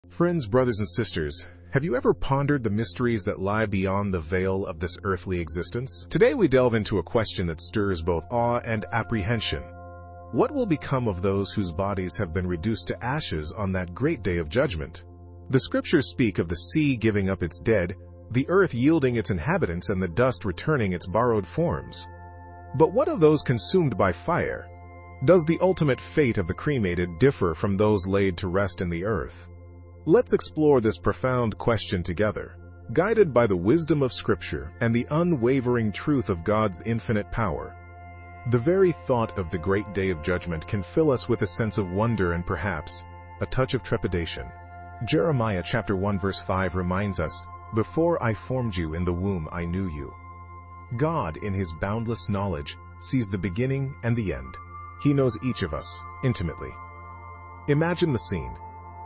Friends, brothers and sisters, have you ever pondered the mysteries that lie beyond the veil of this earthly existence? Today we delve into a question that stirs both awe and apprehension. What will become of those whose bodies have been reduced to ashes on that great day of judgment? The scriptures speak of the sea giving up its dead, the earth yielding its inhabitants, and the dust returning its borrowed forms. But what of those consumed by fire? Does the ultimate fate of the cremated differ from those laid to rest in the earth? Let's explore this profound question together, guided by the wisdom of Scripture and the unwavering truth of God's infinite power. The very thought of the great day of judgment can fill us with a sense of wonder and perhaps a touch of trepidation. Jeremiah chapter 1 verse 5 reminds us, "Before I formed you in the womb I knew you." God, in his boundless knowledge, sees the beginning and the end. He knows each of us intimately. Imagine the scene.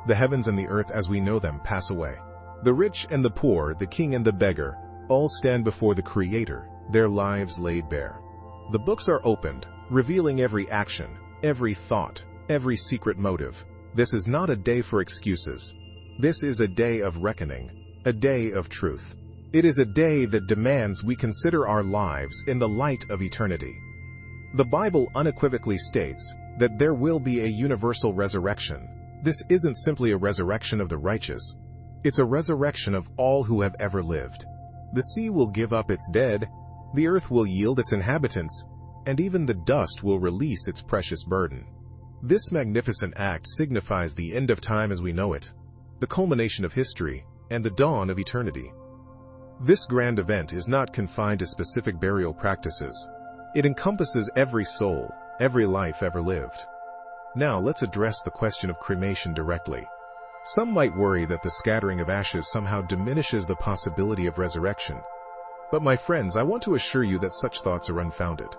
The heavens and the earth as we know them pass away. The rich and the poor, the king and the beggar, all stand before the Creator, their lives laid bare. The books are opened, revealing every action, every thought, every secret motive. This is not a day for excuses. This is a day of reckoning, a day of truth. It is a day that demands we consider our lives in the light of eternity. The Bible unequivocally states that there will be a universal resurrection. This isn't simply a resurrection of the righteous. It's a resurrection of all who have ever lived. The sea will give up its dead, the earth will yield its inhabitants, and even the dust will release its precious burden. This magnificent act signifies the end of time as we know it, the culmination of history, and the dawn of eternity. This grand event is not confined to specific burial practices. It encompasses every soul, every life ever lived. Now let's address the question of cremation directly. Some might worry that the scattering of ashes somehow diminishes the possibility of resurrection. But my friends, I want to assure you that such thoughts are unfounded.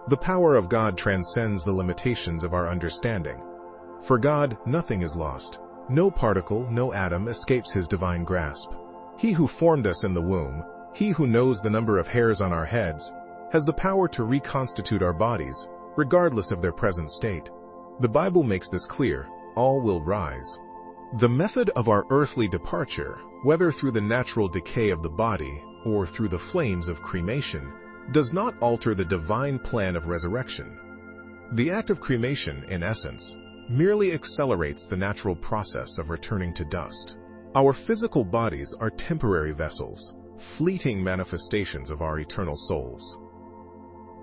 The power of God transcends the limitations of our understanding. For God, nothing is lost. No particle, no atom escapes his divine grasp. He who formed us in the womb, he who knows the number of hairs on our heads, has the power to reconstitute our bodies, regardless of their present state. The Bible makes this clear: all will rise. The method of our earthly departure, whether through the natural decay of the body or through the flames of cremation, does not alter the divine plan of resurrection. The act of cremation, in essence, merely accelerates the natural process of returning to dust. Our physical bodies are temporary vessels, fleeting manifestations of our eternal souls.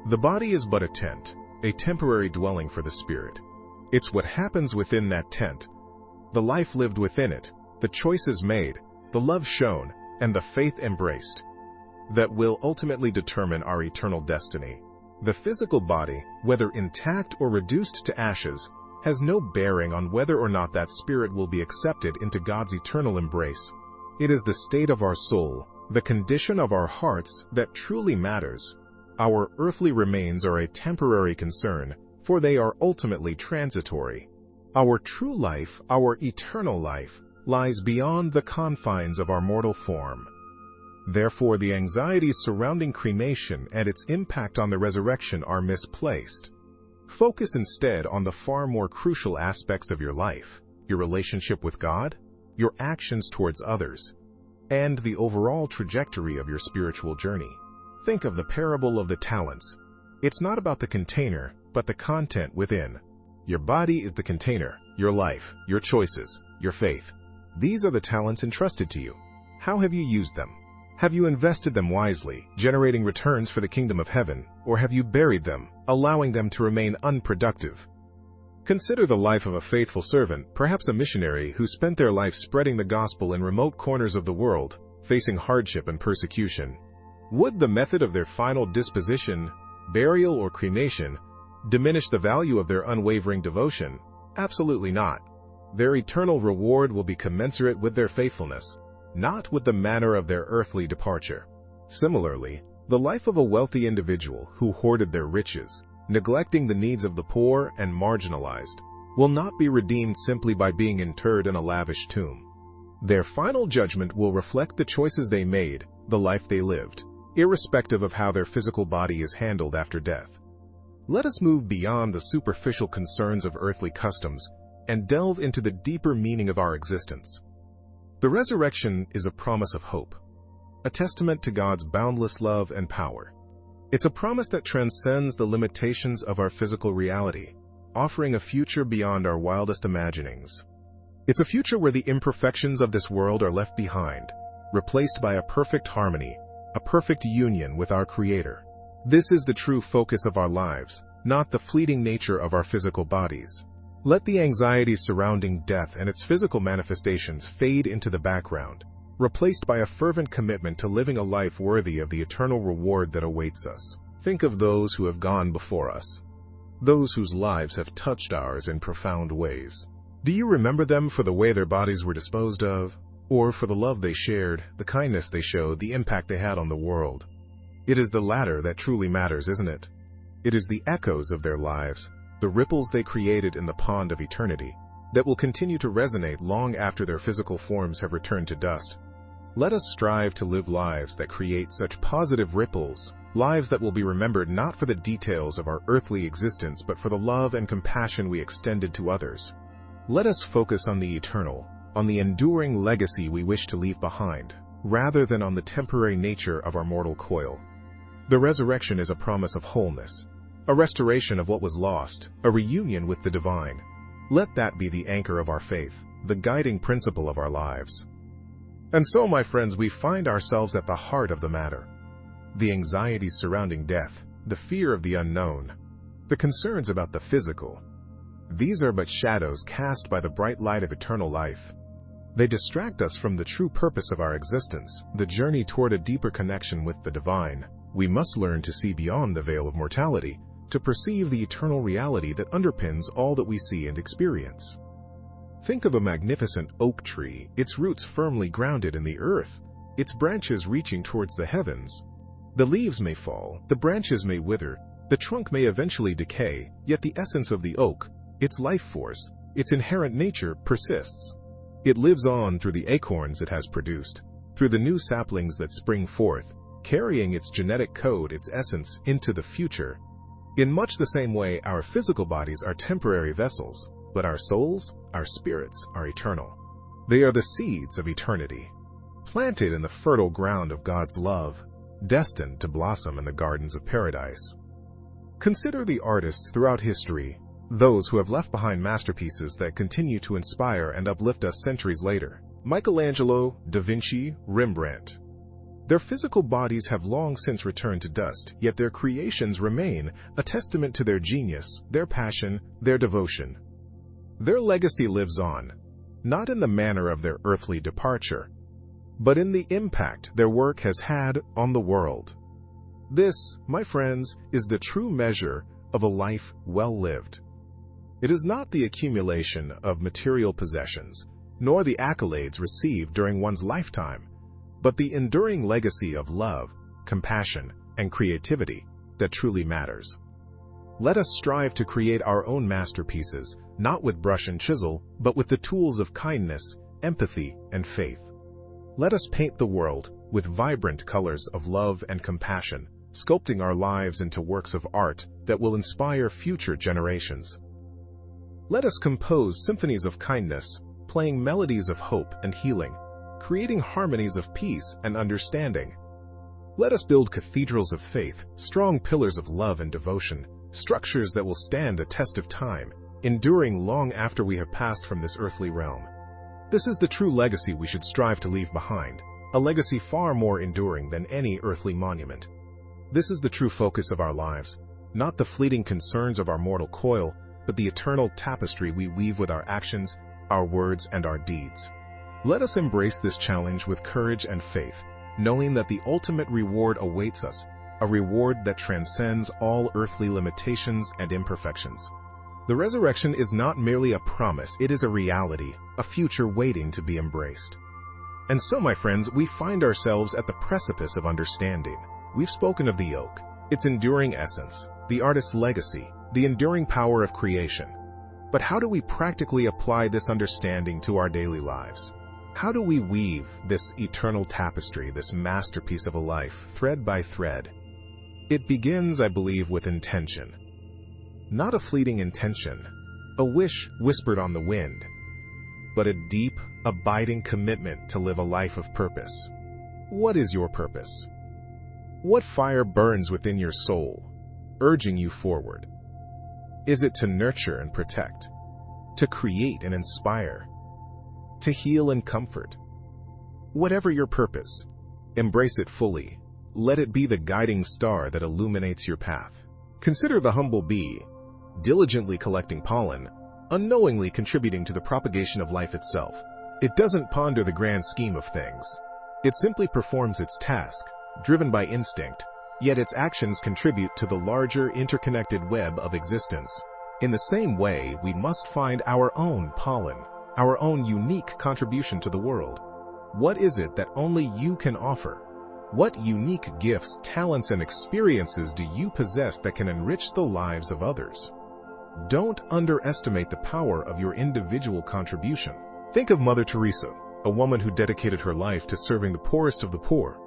The body is but a tent, a temporary dwelling for the spirit. It's what happens within that tent, the life lived within it, the choices made, the love shown, and the faith embraced, that will ultimately determine our eternal destiny. The physical body, whether intact or reduced to ashes, has no bearing on whether or not that spirit will be accepted into God's eternal embrace. It is the state of our soul, the condition of our hearts, that truly matters. Our earthly remains are a temporary concern, for they are ultimately transitory. Our true life, our eternal life, lies beyond the confines of our mortal form. Therefore, the anxieties surrounding cremation and its impact on the resurrection are misplaced. Focus instead on the far more crucial aspects of your life: your relationship with God, your actions towards others, and the overall trajectory of your spiritual journey. Think of the parable of the talents. It's not about the container, but the content within. Your body is the container, your life, your choices, your faith. These are the talents entrusted to you. How have you used them? Have you invested them wisely, generating returns for the kingdom of heaven, or have you buried them, allowing them to remain unproductive? Consider the life of a faithful servant, perhaps a missionary, who spent their life spreading the gospel in remote corners of the world, facing hardship and persecution. Would the method of their final disposition, burial or cremation, diminish the value of their unwavering devotion? Absolutely not. Their eternal reward will be commensurate with their faithfulness, not with the manner of their earthly departure. Similarly, the life of a wealthy individual who hoarded their riches, neglecting the needs of the poor and marginalized, will not be redeemed simply by being interred in a lavish tomb. Their final judgment will reflect the choices they made, the life they lived, irrespective of how their physical body is handled after death. Let us move beyond the superficial concerns of earthly customs and delve into the deeper meaning of our existence. The resurrection is a promise of hope, a testament to God's boundless love and power. It's a promise that transcends the limitations of our physical reality, offering a future beyond our wildest imaginings. It's a future where the imperfections of this world are left behind, replaced by a perfect harmony, a perfect union with our Creator. This is the true focus of our lives, not the fleeting nature of our physical bodies. Let the anxieties surrounding death and its physical manifestations fade into the background, replaced by a fervent commitment to living a life worthy of the eternal reward that awaits us. Think of those who have gone before us, those whose lives have touched ours in profound ways. Do you remember them for the way their bodies were disposed of, or for the love they shared, the kindness they showed, the impact they had on the world? It is the latter that truly matters, isn't it? It is the echoes of their lives, the ripples they created in the pond of eternity, that will continue to resonate long after their physical forms have returned to dust. Let us strive to live lives that create such positive ripples, lives that will be remembered not for the details of our earthly existence but for the love and compassion we extended to others. Let us focus on the eternal, on the enduring legacy we wish to leave behind, rather than on the temporary nature of our mortal coil. The resurrection is a promise of wholeness, a restoration of what was lost, a reunion with the divine. Let that be the anchor of our faith, the guiding principle of our lives. And so, my friends, we find ourselves at the heart of the matter. The anxieties surrounding death, the fear of the unknown, the concerns about the physical. These are but shadows cast by the bright light of eternal life. They distract us from the true purpose of our existence, the journey toward a deeper connection with the divine. We must learn to see beyond the veil of mortality, to perceive the eternal reality that underpins all that we see and experience. Think of a magnificent oak tree, its roots firmly grounded in the earth, its branches reaching towards the heavens. The leaves may fall, the branches may wither, the trunk may eventually decay, yet the essence of the oak, its life force, its inherent nature persists. It lives on through the acorns it has produced, through the new saplings that spring forth, carrying its genetic code, its essence, into the future. In much the same way, our physical bodies are temporary vessels, but our souls, our spirits, are eternal. They are the seeds of eternity, planted in the fertile ground of God's love, destined to blossom in the gardens of paradise. Consider the artists throughout history, those who have left behind masterpieces that continue to inspire and uplift us centuries later. Michelangelo, Da Vinci, Rembrandt. Their physical bodies have long since returned to dust, yet their creations remain, a testament to their genius, their passion, their devotion. Their legacy lives on, not in the manner of their earthly departure, but in the impact their work has had on the world. This, my friends, is the true measure of a life well lived. It is not the accumulation of material possessions, nor the accolades received during one's lifetime, but the enduring legacy of love, compassion, and creativity that truly matters. Let us strive to create our own masterpieces, not with brush and chisel, but with the tools of kindness, empathy, and faith. Let us paint the world with vibrant colors of love and compassion, sculpting our lives into works of art that will inspire future generations. Let us compose symphonies of kindness, playing melodies of hope and healing, creating harmonies of peace and understanding. Let us build cathedrals of faith, strong pillars of love and devotion, structures that will stand the test of time, enduring long after we have passed from this earthly realm. This is the true legacy we should strive to leave behind, a legacy far more enduring than any earthly monument. This is the true focus of our lives, not the fleeting concerns of our mortal coil, but the eternal tapestry we weave with our actions, our words, and our deeds. Let us embrace this challenge with courage and faith, knowing that the ultimate reward awaits us, a reward that transcends all earthly limitations and imperfections. The resurrection is not merely a promise, it is a reality, a future waiting to be embraced. And so, my friends, we find ourselves at the precipice of understanding. We've spoken of the oak, its enduring essence, the artist's legacy, the enduring power of creation. But how do we practically apply this understanding to our daily lives? How do we weave this eternal tapestry, this masterpiece of a life, thread by thread? It begins, I believe, with intention. Not a fleeting intention, a wish whispered on the wind, but a deep, abiding commitment to live a life of purpose. What is your purpose? What fire burns within your soul, urging you forward? Is it to nurture and protect, to create and inspire, to heal and comfort? Whatever your purpose, embrace it fully. Let it be the guiding star that illuminates your path. Consider the humble bee, diligently collecting pollen, unknowingly contributing to the propagation of life itself. It doesn't ponder the grand scheme of things. It simply performs its task, driven by instinct, yet its actions contribute to the larger interconnected web of existence. In the same way, we must find our own pollen, our own unique contribution to the world. What is it that only you can offer? What unique gifts, talents, and experiences do you possess that can enrich the lives of others? Don't underestimate the power of your individual contribution. Think of Mother Teresa, a woman who dedicated her life to serving the poorest of the poor.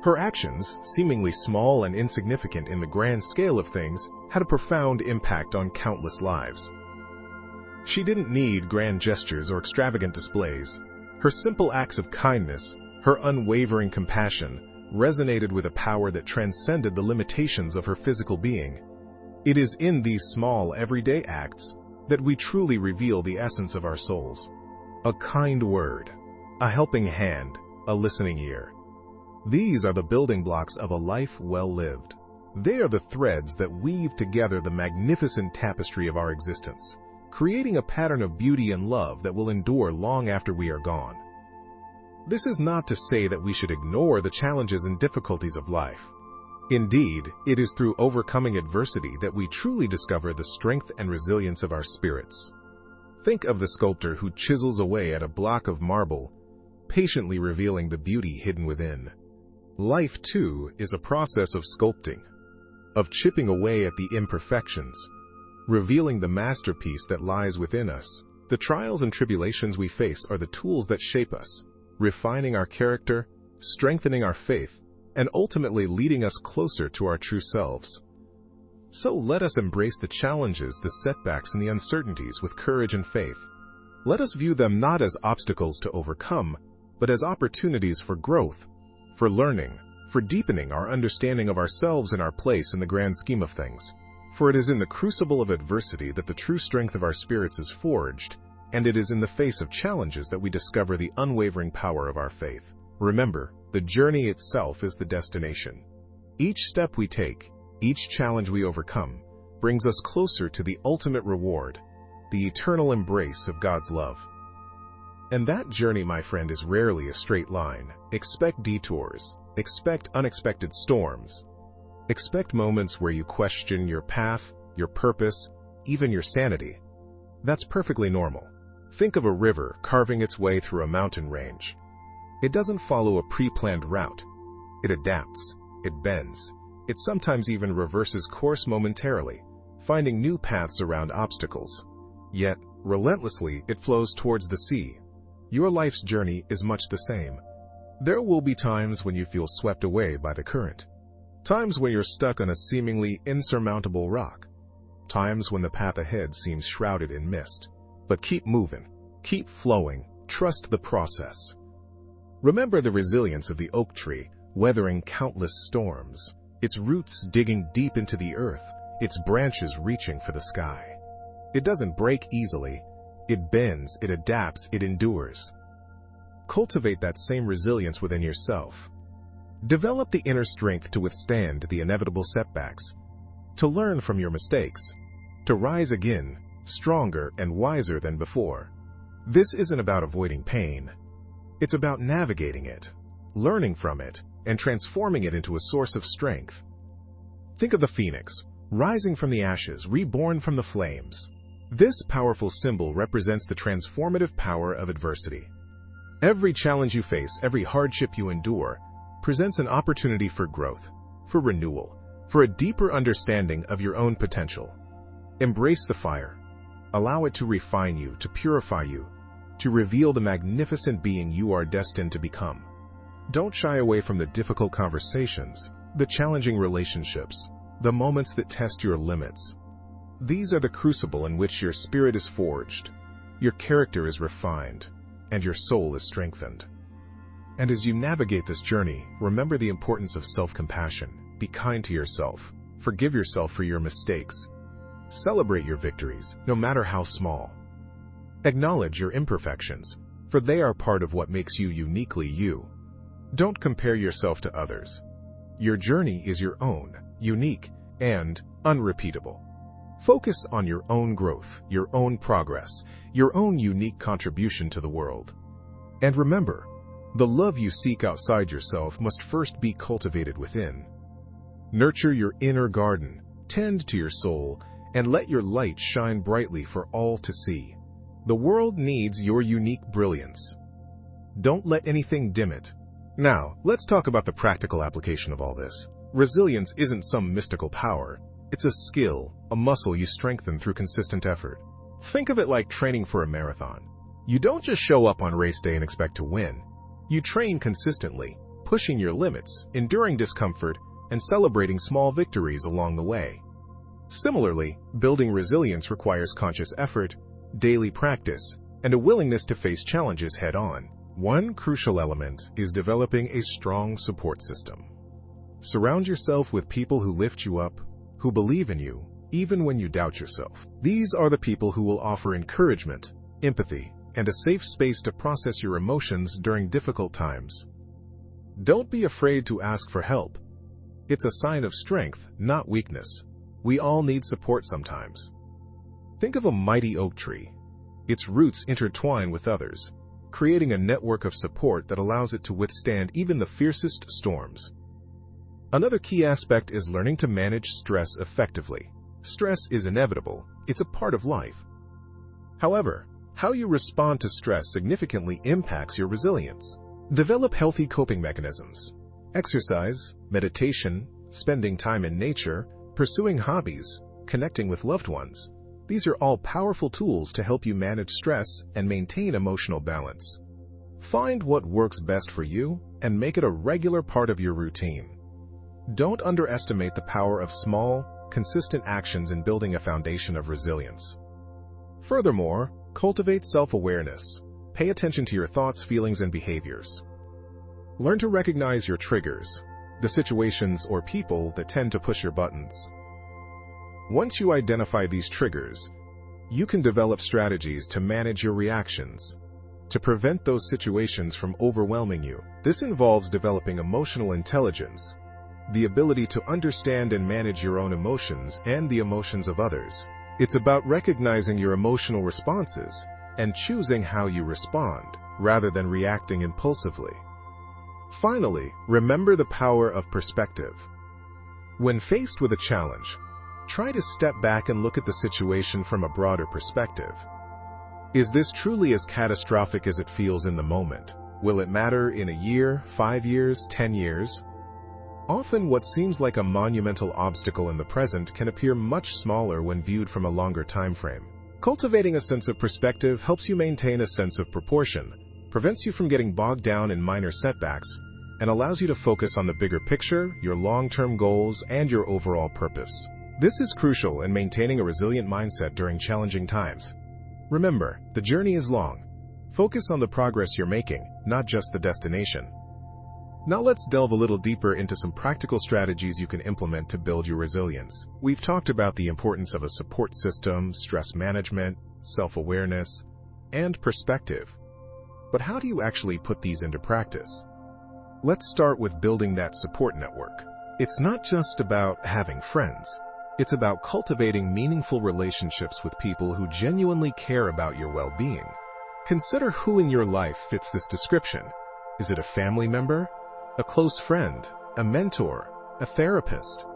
Her actions, seemingly small and insignificant in the grand scale of things, had a profound impact on countless lives. She didn't need grand gestures or extravagant displays. Her simple acts of kindness, her unwavering compassion, resonated with a power that transcended the limitations of her physical being. It is in these small, everyday acts that we truly reveal the essence of our souls. A kind word, a helping hand, a listening ear. These are the building blocks of a life well lived. They are the threads that weave together the magnificent tapestry of our existence, creating a pattern of beauty and love that will endure long after we are gone. This is not to say that we should ignore the challenges and difficulties of life. Indeed, it is through overcoming adversity that we truly discover the strength and resilience of our spirits. Think of the sculptor who chisels away at a block of marble, patiently revealing the beauty hidden within. Life, too, is a process of sculpting, of chipping away at the imperfections, revealing the masterpiece that lies within us. The trials and tribulations we face are the tools that shape us, refining our character, strengthening our faith, and ultimately leading us closer to our true selves. So let us embrace the challenges, the setbacks, and the uncertainties with courage and faith. Let us view them not as obstacles to overcome, but as opportunities for growth, for learning, for deepening our understanding of ourselves and our place in the grand scheme of things. For it is in the crucible of adversity that the true strength of our spirits is forged, and it is in the face of challenges that we discover the unwavering power of our faith. Remember, the journey itself is the destination. Each step we take, each challenge we overcome, brings us closer to the ultimate reward, the eternal embrace of God's love. And that journey, my friend, is rarely a straight line. Expect detours, expect unexpected storms, expect moments where you question your path, your purpose, even your sanity. That's perfectly normal. Think of a river carving its way through a mountain range. It doesn't follow a pre-planned route. It adapts, it bends, it sometimes even reverses course momentarily, finding new paths around obstacles. Yet, relentlessly, it flows towards the sea. Your life's journey is much the same. There will be times when you feel swept away by the current. Times when you're stuck on a seemingly insurmountable rock. Times when the path ahead seems shrouded in mist. But keep moving, keep flowing, trust the process. Remember the resilience of the oak tree, weathering countless storms, its roots digging deep into the earth, its branches reaching for the sky. It doesn't break easily. It bends, it adapts, it endures. Cultivate that same resilience within yourself. Develop the inner strength to withstand the inevitable setbacks, to learn from your mistakes, to rise again, stronger and wiser than before. This isn't about avoiding pain. It's about navigating it, learning from it, and transforming it into a source of strength. Think of the phoenix, rising from the ashes, reborn from the flames. This powerful symbol represents the transformative power of adversity. Every challenge you face, every hardship you endure, presents an opportunity for growth, for renewal, for a deeper understanding of your own potential. Embrace the fire. Allow it to refine you, to purify you, to reveal the magnificent being you are destined to become. Don't shy away from the difficult conversations, the challenging relationships, the moments that test your limits. These are the crucible in which your spirit is forged. your character is refined, and your soul is strengthened. And as you navigate this journey, remember the importance of self-compassion. Be kind to yourself. Forgive yourself for your mistakes. Celebrate your victories, no matter how small. Acknowledge your imperfections, for they are part of what makes you uniquely you. Don't compare yourself to others. Your journey is your own, unique, and unrepeatable. Focus on your own growth, your own progress, your own unique contribution to the world. And remember, the love you seek outside yourself must first be cultivated within. Nurture your inner garden, tend to your soul, and let your light shine brightly for all to see. The world needs your unique brilliance. Don't let anything dim it. Now, let's talk about the practical application of all this. Resilience isn't some mystical power. It's a skill, a muscle you strengthen through consistent effort. Think of it like training for a marathon. You don't just show up on race day and expect to win. You train consistently, pushing your limits, enduring discomfort, and celebrating small victories along the way. Similarly, building resilience requires conscious effort, daily practice, and a willingness to face challenges head-on. One crucial element is developing a strong support system. Surround yourself with people who lift you up, who believe in you, even when you doubt yourself. These are the people who will offer encouragement, empathy, and a safe space to process your emotions during difficult times. Don't be afraid to ask for help. It's a sign of strength, not weakness. We all need support sometimes. Think of a mighty oak tree. Its roots intertwine with others, creating a network of support that allows it to withstand even the fiercest storms. Another key aspect is learning to manage stress effectively. Stress is inevitable. It's a part of life. However, how you respond to stress significantly impacts your resilience. Develop healthy coping mechanisms. Exercise, meditation, spending time in nature, pursuing hobbies, connecting with loved ones. These are all powerful tools to help you manage stress and maintain emotional balance. Find what works best for you and make it a regular part of your routine. Don't underestimate the power of small, consistent actions in building a foundation of resilience. Furthermore, cultivate self-awareness. Pay attention to your thoughts, feelings, and behaviors. Learn to recognize your triggers, the situations or people that tend to push your buttons. Once you identify these triggers, you can develop strategies to manage your reactions, to prevent those situations from overwhelming you. This involves developing emotional intelligence, the ability to understand and manage your own emotions and the emotions of others. It's about recognizing your emotional responses and choosing how you respond, rather than reacting impulsively. Finally, remember the power of perspective. When faced with a challenge, try to step back and look at the situation from a broader perspective. Is this truly as catastrophic as it feels in the moment? Will it matter in a year, 5 years, 10 years? Often what seems like a monumental obstacle in the present can appear much smaller when viewed from a longer time frame. Cultivating a sense of perspective helps you maintain a sense of proportion, prevents you from getting bogged down in minor setbacks, and allows you to focus on the bigger picture, your long-term goals, and your overall purpose. This is crucial in maintaining a resilient mindset during challenging times. Remember, the journey is long. Focus on the progress you're making, not just the destination. Now let's delve a little deeper into some practical strategies you can implement to build your resilience. We've talked about the importance of a support system, stress management, self-awareness, and perspective. But how do you actually put these into practice? Let's start with building that support network. It's not just about having friends. It's about cultivating meaningful relationships with people who genuinely care about your well-being. Consider who in your life fits this description. Is it a family member? A close friend, a mentor, a therapist?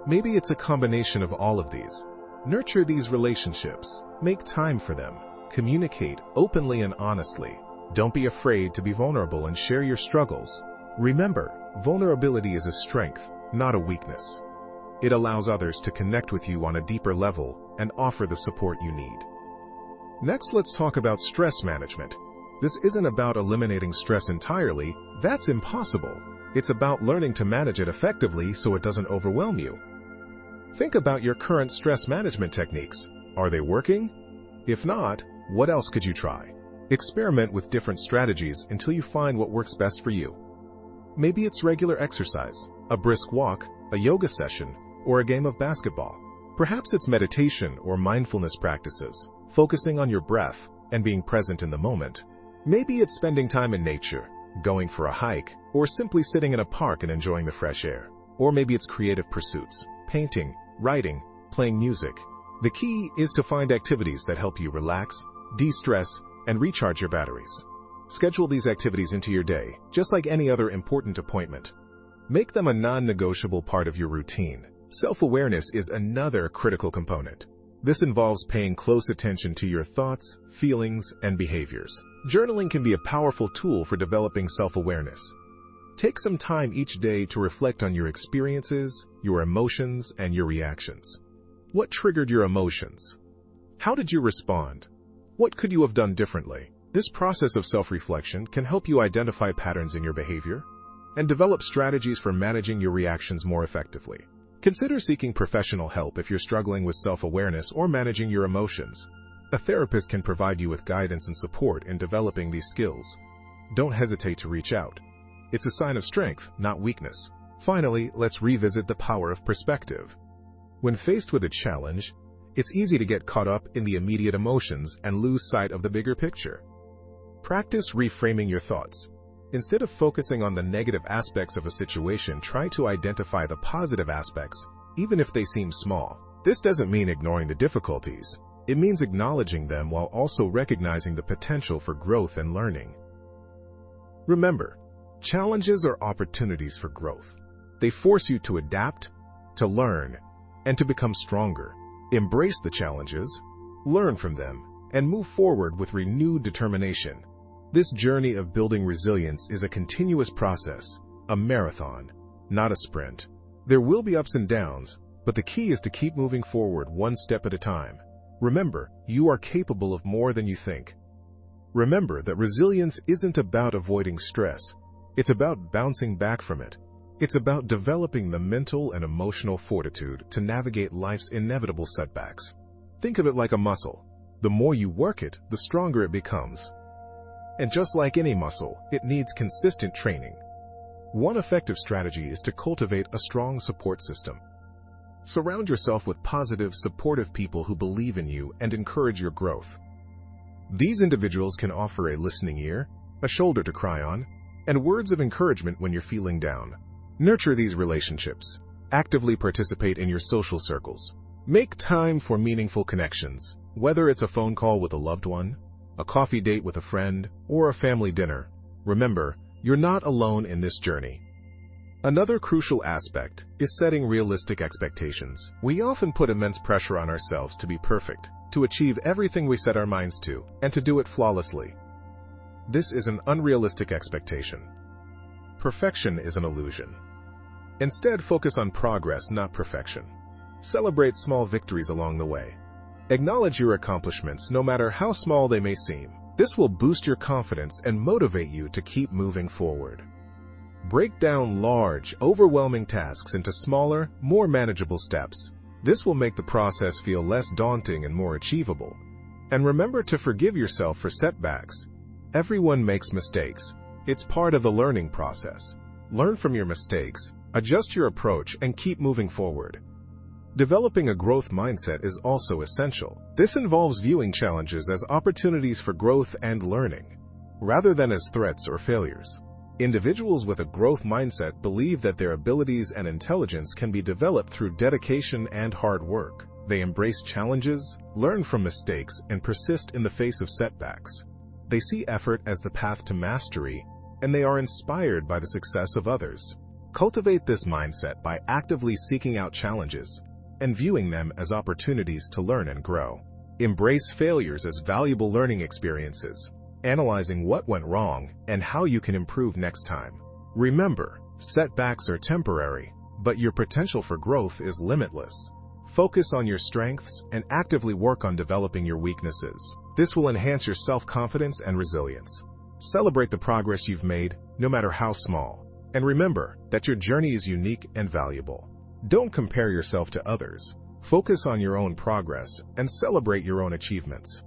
Maybe it's a combination of all of these. Nurture these relationships, make time for them, communicate openly and honestly. Don't be afraid to be vulnerable and share your struggles. Remember, vulnerability is a strength, not a weakness. It allows others to connect with you on a deeper level and offer the support you need. Next, let's talk about stress management. This isn't about eliminating stress entirely. That's impossible. It's about learning to manage it effectively so it doesn't overwhelm you. Think about your current stress management techniques. Are they working? If not, What else could you try? Experiment with different strategies until you find what works best for you. Maybe it's regular exercise, a brisk walk, a yoga session, or a game of basketball. Perhaps it's meditation or mindfulness practices, focusing on your breath and being present in the moment. Maybe it's spending time in nature, going for a hike, or simply sitting in a park and enjoying the fresh air. Or maybe it's creative pursuits, painting, writing, playing music. The key is to find activities that help you relax, de-stress, and recharge your batteries. Schedule these activities into your day, just like any other important appointment. Make them a non-negotiable part of your routine. Self-awareness is another critical component. This involves paying close attention to your thoughts, feelings, and behaviors. Journaling can be a powerful tool for developing self-awareness. Take some time each day to reflect on your experiences, your emotions, and your reactions. What triggered your emotions? How did you respond? What could you have done differently? This process of self-reflection can help you identify patterns in your behavior and develop strategies for managing your reactions more effectively. Consider seeking professional help if you're struggling with self-awareness or managing your emotions. A therapist can provide you with guidance and support in developing these skills. Don't hesitate to reach out. It's a sign of strength, not weakness. Finally, let's revisit the power of perspective. When faced with a challenge, it's easy to get caught up in the immediate emotions and lose sight of the bigger picture. Practice reframing your thoughts. Instead of focusing on the negative aspects of a situation, try to identify the positive aspects, even if they seem small. This doesn't mean ignoring the difficulties. It means acknowledging them while also recognizing the potential for growth and learning. Remember, challenges are opportunities for growth. They force you to adapt, to learn, and to become stronger. Embrace the challenges, learn from them, and move forward with renewed determination. This journey of building resilience is a continuous process, a marathon, not a sprint. There will be ups and downs, but the key is to keep moving forward one step at a time. Remember, you are capable of more than you think. Remember that resilience isn't about avoiding stress. It's about bouncing back from it. It's about developing the mental and emotional fortitude to navigate life's inevitable setbacks. Think of it like a muscle. The more you work it, the stronger it becomes. And just like any muscle, it needs consistent training. One effective strategy is to cultivate a strong support system. Surround yourself with positive, supportive people who believe in you and encourage your growth. These individuals can offer a listening ear, a shoulder to cry on, and words of encouragement when you're feeling down. Nurture these relationships. Actively participate in your social circles. Make time for meaningful connections, whether it's a phone call with a loved one, a coffee date with a friend, or a family dinner. Remember, you're not alone in this journey. Another crucial aspect is setting realistic expectations. We often put immense pressure on ourselves to be perfect, to achieve everything we set our minds to, and to do it flawlessly. This is an unrealistic expectation. Perfection is an illusion. Instead, focus on progress, not perfection. Celebrate small victories along the way. Acknowledge your accomplishments, no matter how small they may seem. This will boost your confidence and motivate you to keep moving forward. Break down large, overwhelming tasks into smaller, more manageable steps. This will make the process feel less daunting and more achievable. And remember to forgive yourself for setbacks. Everyone makes mistakes. It's part of the learning process. Learn from your mistakes, adjust your approach, and keep moving forward. Developing a growth mindset is also essential. This involves viewing challenges as opportunities for growth and learning, rather than as threats or failures. Individuals with a growth mindset believe that their abilities and intelligence can be developed through dedication and hard work. They embrace challenges, learn from mistakes, and persist in the face of setbacks. They see effort as the path to mastery, and they are inspired by the success of others. Cultivate this mindset by actively seeking out challenges and viewing them as opportunities to learn and grow. Embrace failures as valuable learning experiences, analyzing what went wrong and how you can improve next time. Remember, setbacks are temporary, but your potential for growth is limitless. Focus on your strengths and actively work on developing your weaknesses. This will enhance your self-confidence and resilience. Celebrate the progress you've made, no matter how small. And remember that your journey is unique and valuable. Don't compare yourself to others. Focus on your own progress and celebrate your own achievements.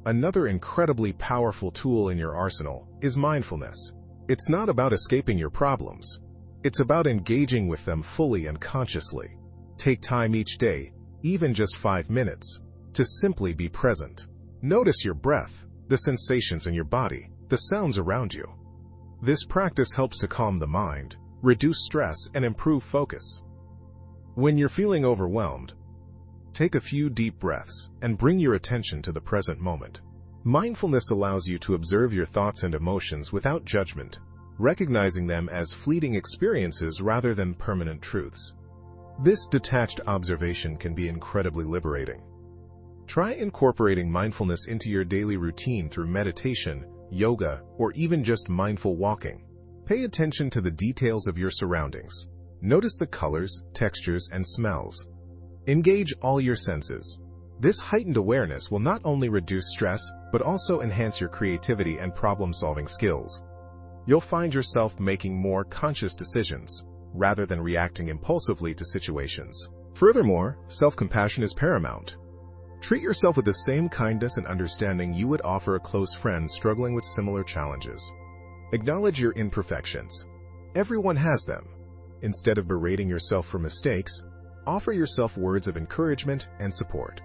Another incredibly powerful tool in your arsenal is mindfulness. It's not about escaping your problems. It's about engaging with them fully and consciously. Take time each day, even just 5 minutes, to simply be present. Notice your breath, the sensations in your body, the sounds around you. This practice helps to calm the mind, reduce stress, and improve focus. When you're feeling overwhelmed, take a few deep breaths and bring your attention to the present moment. Mindfulness allows you to observe your thoughts and emotions without judgment, recognizing them as fleeting experiences rather than permanent truths. This detached observation can be incredibly liberating. Try incorporating mindfulness into your daily routine through meditation, yoga, or even just mindful walking. Pay attention to the details of your surroundings. Notice the colors, textures, and smells. Engage all your senses. This heightened awareness will not only reduce stress, but also enhance your creativity and problem-solving skills. You'll find yourself making more conscious decisions, rather than reacting impulsively to situations. Furthermore, self-compassion is paramount. Treat yourself with the same kindness and understanding you would offer a close friend struggling with similar challenges. Acknowledge your imperfections. Everyone has them. Instead of berating yourself for mistakes, offer yourself words of encouragement and support.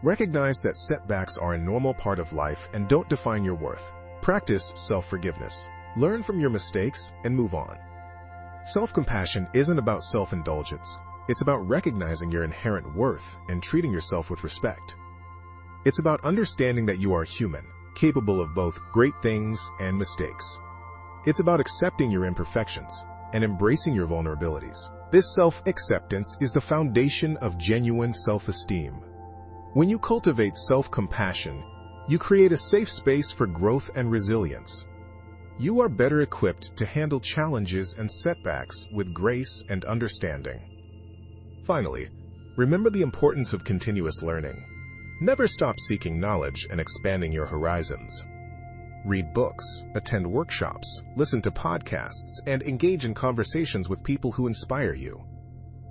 Recognize that setbacks are a normal part of life and don't define your worth. Practice self-forgiveness. Learn from your mistakes and move on. Self-compassion isn't about self-indulgence. It's about recognizing your inherent worth and treating yourself with respect. It's about understanding that you are human, capable of both great things and mistakes. It's about accepting your imperfections and embracing your vulnerabilities. This self-acceptance is the foundation of genuine self-esteem. When you cultivate self-compassion, you create a safe space for growth and resilience. You are better equipped to handle challenges and setbacks with grace and understanding. Finally, remember the importance of continuous learning. Never stop seeking knowledge and expanding your horizons. Read books, attend workshops, listen to podcasts, and engage in conversations with people who inspire you.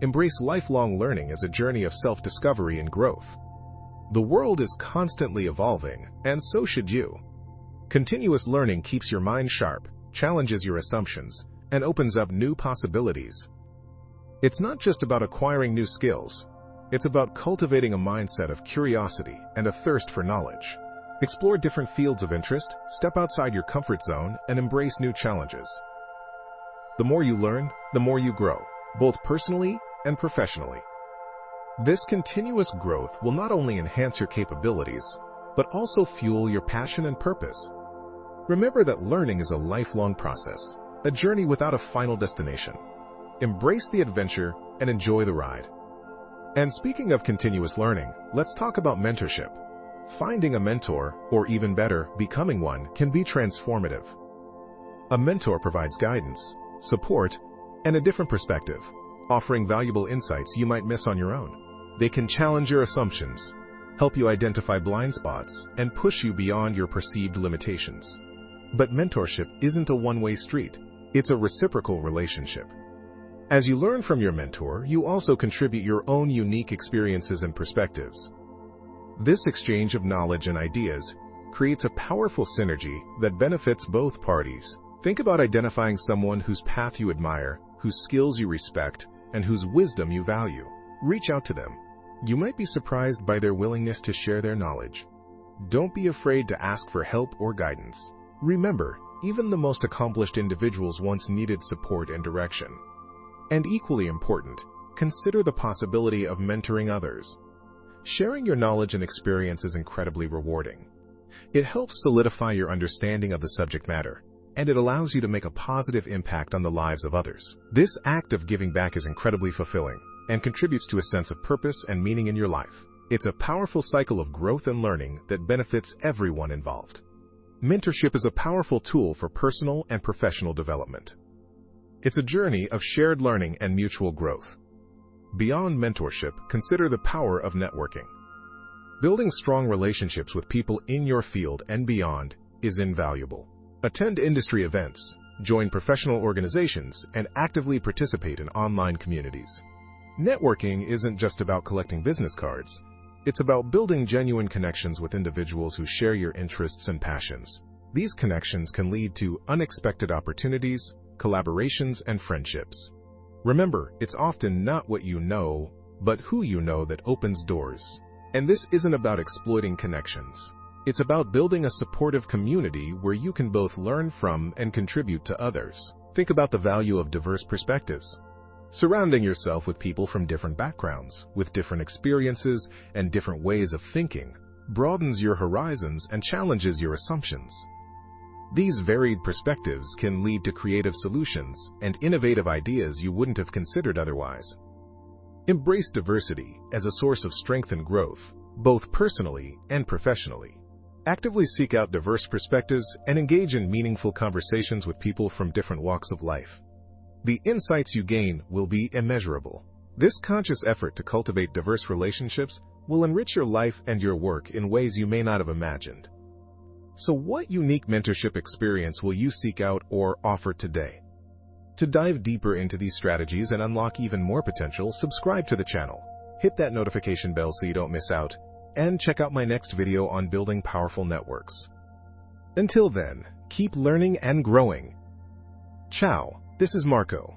Embrace lifelong learning as a journey of self-discovery and growth. The world is constantly evolving, and so should you. Continuous learning keeps your mind sharp, challenges your assumptions, and opens up new possibilities. It's not just about acquiring new skills. It's about cultivating a mindset of curiosity and a thirst for knowledge. Explore different fields of interest, step outside your comfort zone, and embrace new challenges. The more you learn, the more you grow, both personally and professionally. This continuous growth will not only enhance your capabilities, but also fuel your passion and purpose. Remember that learning is a lifelong process, a journey without a final destination. Embrace the adventure and enjoy the ride. And speaking of continuous learning, let's talk about mentorship. Finding a mentor, or even better, becoming one, can be transformative. A mentor provides guidance, support, and a different perspective, offering valuable insights you might miss on your own. They can challenge your assumptions, help you identify blind spots, and push you beyond your perceived limitations. But mentorship isn't a one-way street. It's a reciprocal relationship. As you learn from your mentor, you also contribute your own unique experiences and perspectives. This exchange of knowledge and ideas creates a powerful synergy that benefits both parties. Think about identifying someone whose path you admire, whose skills you respect, and whose wisdom you value. Reach out to them. You might be surprised by their willingness to share their knowledge. Don't be afraid to ask for help or guidance. Remember, even the most accomplished individuals once needed support and direction. And equally important, consider the possibility of mentoring others. Sharing your knowledge and experience is incredibly rewarding. It helps solidify your understanding of the subject matter, and it allows you to make a positive impact on the lives of others. This act of giving back is incredibly fulfilling and contributes to a sense of purpose and meaning in your life. It's a powerful cycle of growth and learning that benefits everyone involved. Mentorship is a powerful tool for personal and professional development. It's a journey of shared learning and mutual growth. Beyond mentorship, consider the power of networking. Building strong relationships with people in your field and beyond is invaluable. Attend industry events, join professional organizations, and actively participate in online communities. Networking isn't just about collecting business cards. It's about building genuine connections with individuals who share your interests and passions. These connections can lead to unexpected opportunities, collaborations, and friendships. Remember, it's often not what you know, but who you know that opens doors. And this isn't about exploiting connections. It's about building a supportive community where you can both learn from and contribute to others. Think about the value of diverse perspectives. Surrounding yourself with people from different backgrounds, with different experiences and different ways of thinking, broadens your horizons and challenges your assumptions. These varied perspectives can lead to creative solutions and innovative ideas you wouldn't have considered otherwise. Embrace diversity as a source of strength and growth, both personally and professionally. Actively seek out diverse perspectives and engage in meaningful conversations with people from different walks of life. The insights you gain will be immeasurable. This conscious effort to cultivate diverse relationships will enrich your life and your work in ways you may not have imagined. So what unique mentorship experience will you seek out or offer today? To dive deeper into these strategies and unlock even more potential, subscribe to the channel, hit that notification bell so you don't miss out, and check out my next video on building powerful networks. Until then, keep learning and growing. Ciao, this is Marco.